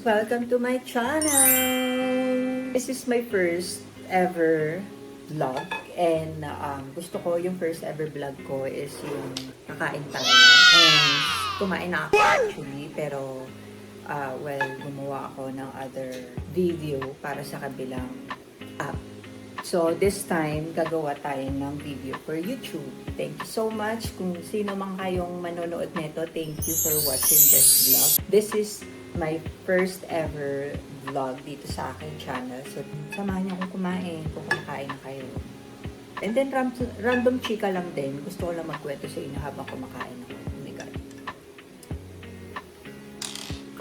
Welcome to my channel! This is my first ever vlog and gusto ko yung first ever vlog ko is yung kakain tayo. And kumain na ako actually, pero gumawa ako ng other video para sa kabilang app. So, this time, gagawa tayo ng video for YouTube. Thank you so much. Kung sino man kayong manonood nito, thank you for watching this vlog. This is my first ever vlog dito sa aking channel. So, samahan niyo akong kumain kung kumakain na kayo. And then, random chika lang din. Gusto ko lang magkwento sa inyo habang kumakain ako. Oh my God.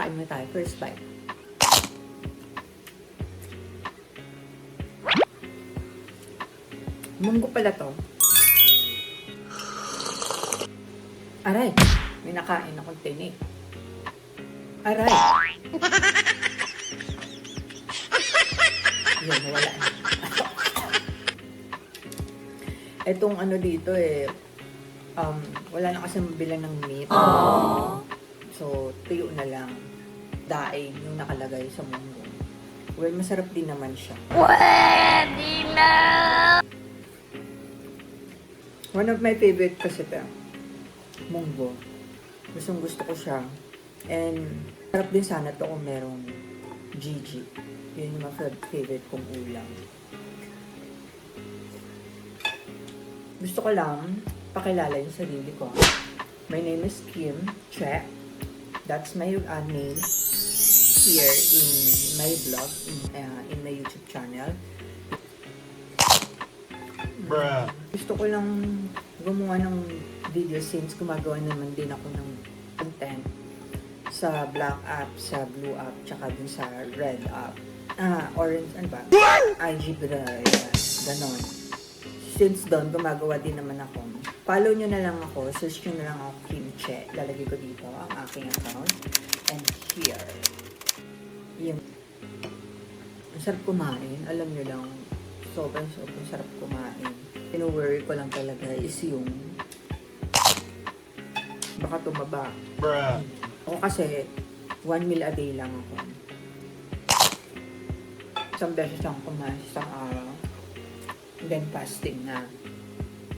Kain na tayo. First bite. Munggo pala to. Aray! May nakain akong tinik. Aray! Yun, nawala na. Etong ano dito wala na kasi mabilang ng meat. So, tuyo na lang. Daing yung nakalagay sa munggo. Well, masarap din naman siya. Pwede na! One of my favorite kasi ito, munggo. Gustong gusto ko siya. And, sarap din sana ito kung merong Gigi. Yun yung mga favorite kong ulam. Gusto ko lang pakilala yung sarili ko. My name is Kim Che. That's my name here in my vlog, in my YouTube channel. Bruh. Gusto ko lang gumawa ng video since gumagawa naman din ako ng content sa black app, sa blue app, tsaka dun sa red app. Orange, ano ba? IG Bray, ganon. Since doon, gumagawa din naman ako. Follow nyo na lang ako, search nyo na lang ako Kim Che. Lalagay ko dito ang aking account. And here. Yung ang sarap kumain, alam nyo lang, sobrang sarap kumain. Pino-worry ko lang talaga is yung baka tumaba. Bruh. Ako kasi 1 meal a day lang ako. Isang beses lang kumain, isang araw. And then fasting na.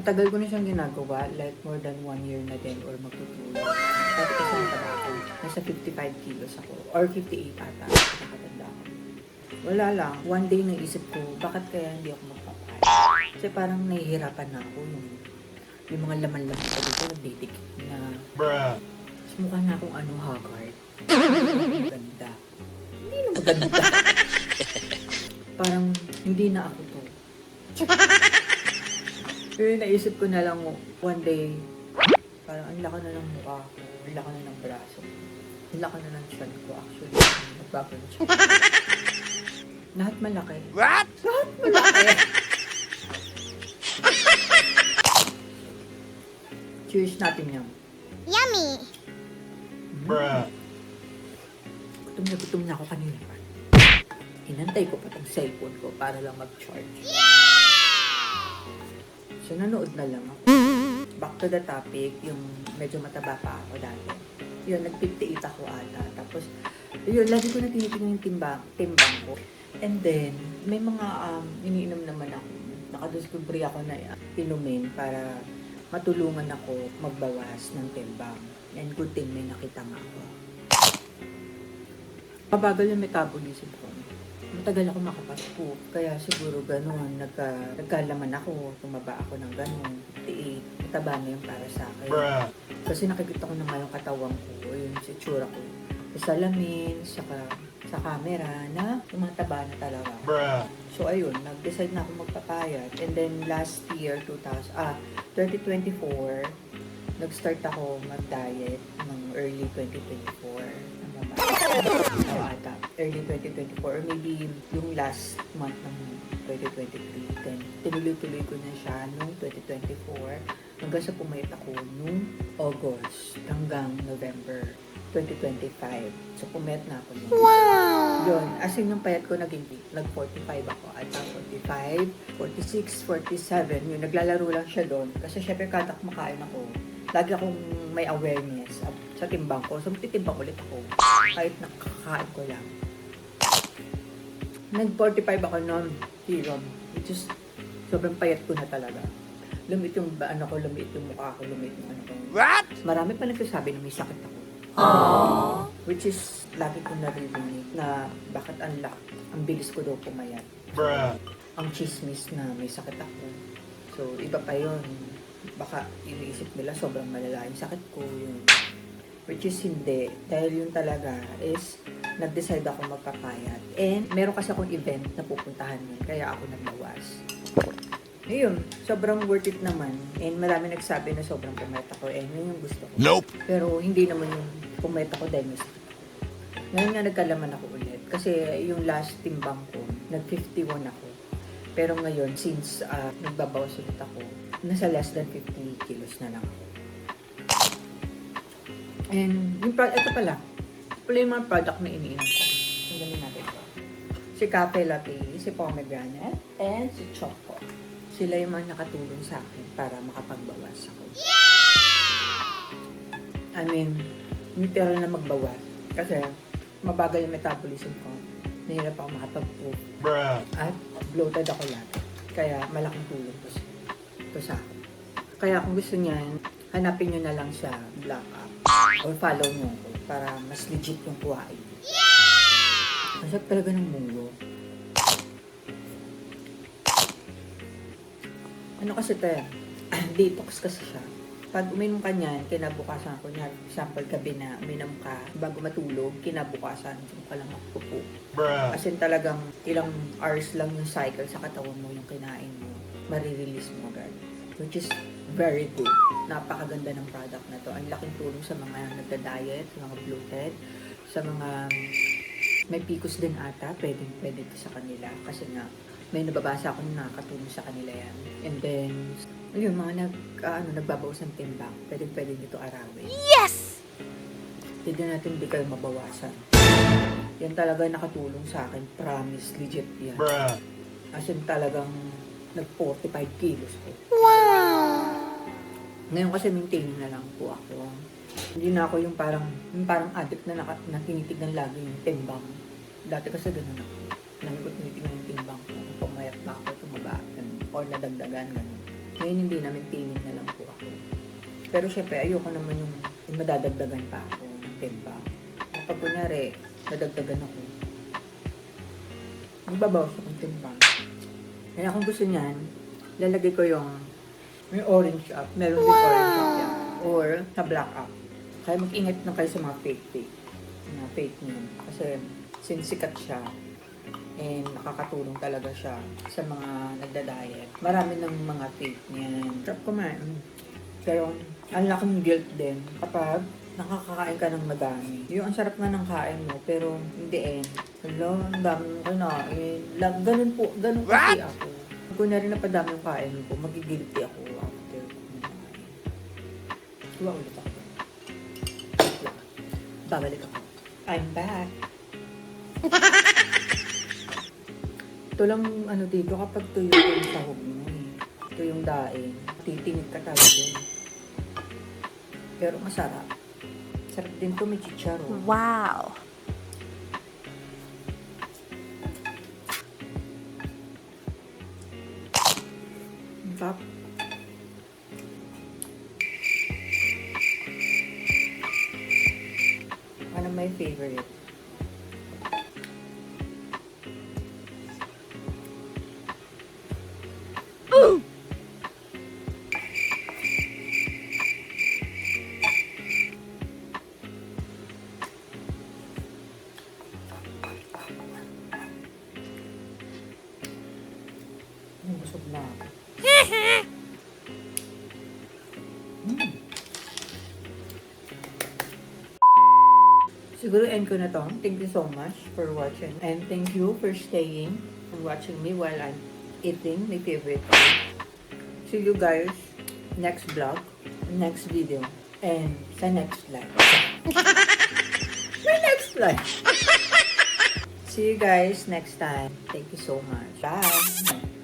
Matagal ko na siyang ginagawa, like more than 1 year na din or magtutulog. Dati kasi mataba ako. Nasa 55 kilos ako. Or 58 ata. Nakatanda ako. Wala lang. One day naisip ko, bakit kaya hindi ako magpapain? Kasi parang nahihirapan na ako. Yung mga laman-laman ko dito, nagdidikit na. Bruh. Mas mukha na akong Haggard. Maganda. Hindi na maganda. Parang hindi na ako to. Pero naisip ko na lang one day, parang ang laki na ng mukha ko, ang laki na ng braso, ang laki na ng tiyan ko actually. Nagbago na siya. Lahat malaki. What? Lahat malaki. Cheers natin yan. Yummy! Bruh. Gutom na ako kanina pa. Inantay ko pa tong cellphone ko para lang mag-charge. So, nanood na lang ako. Back to the topic, yung medyo mataba pa ako dati. Yun, nag-58 ako ata. Tapos, yun, lagi ko na tinitingnan yung timbang ko. And then, may mga iniinom naman ako. Nakadiscovery ako na inumin para matulungan ako magbawas ng timbang. And good thing may nakita nga ako. Mabagal yung metabolism ko. Matagal ako makapasok. Kaya siguro ganun, nagkalaman ako, tumaba ako ng ganun, 58. Mataba na yung para sa akin. Bruh. Kasi nakikita ko na nga yung katawan ko, yung itsura ko. Sa salamin, sa camera, na tumataba na talaga. Bruh. So ayun, nag-decide na ako magpapayat. And then last year, 2024, nag-start ako mag-diet ng early 2024. Ano ba? Ata. Early 2024 or maybe yung last month ng 2023. Then, tinuloy-tuloy ko na siya noong 2024 hanggang sa pumayat ako noong August hanggang November 2025. So, pumayat na ako noon. Wow! Yun. As in, yung payat ko nag-45 ako. At 45, 46, 47. Yun, naglalaro lang siya doon. Kasi syempre, kada kumakain ako, lagi akong may awareness sa timbang ko. So, titimbang ulit ako. Kahit nakakain ko lang. Nag-45 ako noon, kilo. Which is, sobrang payat ko na talaga. Lumit yung ano ko, lumit yung mukha ko, lumit yung ano ko. What? Marami pa nagsasabi na may sakit ako. Which is, lagi ko naririnig na bakit ang bilis ko daw pumayat. Bruh. Ang chismis na may sakit ako. So, iba pa yun. Baka iniisip nila sobrang malala yung sakit ko. Yun. Which is hindi. Dahil yun talaga is nag-decide ako magpapayat. And meron kasi akong event na pupuntahan yun. Kaya ako nagbawas. Ayun, sobrang worth it naman. And marami nagsabi na sobrang pumayat ako. And yun yung gusto ko. Nope. Pero hindi naman yung pumayat ako dahil may sakit ako. Ngayon nga nagkalaman ako ulit. Kasi yung last timbang ko, nag-51 ako. Pero ngayon, since nagbabawas ulit ako, nasa less than 50 kilos na lang ako. And yung ito pala yung mga product na iniinom ko. Tingnan natin ito. Si Cafe Latte, si Pomegranate, and si Choco. Sila yung mga nakatulong sa akin para makapagbawas ako. I mean, literal na magbawas. Kasi mabagal yung metabolism ko. Nahirap ako makapag-poop. Bruh. At bloated ako lagi. Kaya malaking tulong to sa akin. Kaya kung gusto niyan, hanapin nyo na lang sa Black App. Or follow nyo ko para mas legit yung kuhain. Ang sarap talaga ng munggo. Ano kasi te, detox kasi siya. Pag uminom ka niyan, kinabukasan ko niya, example gabi na uminom ka, bago matulog, kinabukasan ka lang magpupo. Bruh. As in talagang ilang hours lang yung cycle sa katawan mo, yung kinain mo, marirelease mo agad. Which is very good. Napakaganda ng product na to. Ang laking tulong sa mga nagda-diet, sa mga bloated, sa mga may PCOS din ata, pwede ito sa kanila. Kasi nga, may nababasa ako na nakakatulong sa kanila yan. And then, ayun, mga nagbabawas ng timbang, pwede dito arawin. Yes! Tignan natin hindi kayo mabawasan. Yan talaga nakatulong sa akin. Promise, legit yan. Bruh. As in talagang nag-45 kilos ko. Wow! Ngayon kasi maintaining na lang po ako. Hindi na ako yung parang addict na tinitignan lagi yung timbang. Dati kasi ganun ako. Lagi ko tinitignan yung timbang ko. Pumayat ba ako, tumaba, or nadagdagan, ganun. Ngayon hindi na maintaining na lang po ako. Pero syempre, ayoko naman yung madadagdagan pa ako ng timbang. Kapag kunyari, nadagdagan ako, magbabawas akong timbang. Kaya kung gusto niyan, lalagay ko yung may orange app. Meron din orange app yan. Or sa black app. Kaya mag-ingat na kayo sa mga fake news. Kasi since sikat siya, and nakakatulong talaga siya sa mga nagda-diet. Marami ng mga fake niyan. Sarap kumain. Pero ang laking guilt din kapag nakakakain ka ng madami. Yung ang sarap nga ng kain mo, pero in the end, hello, ang dami mo kinain. Ganun kasi ako. Kung na rin napadami yung kain ko, magigilty ako after kumain. Kuha ulit ako. Babalik ako. I'm back. Ito lang dito kapag tuyo yung sahog mo eh. Ito yung daing. Titingit ka talaga. Pero masarap. Sarap din to, may chicharon. Wow! Ang sarap. Ano my favorite? Busog na ako. Siguro end ko na to. Thank you so much for watching. And thank you for staying and watching me while I'm eating my favorite food. See you guys next vlog, next video, and sa next live. My next live. See you guys next time. Thank you so much. Bye.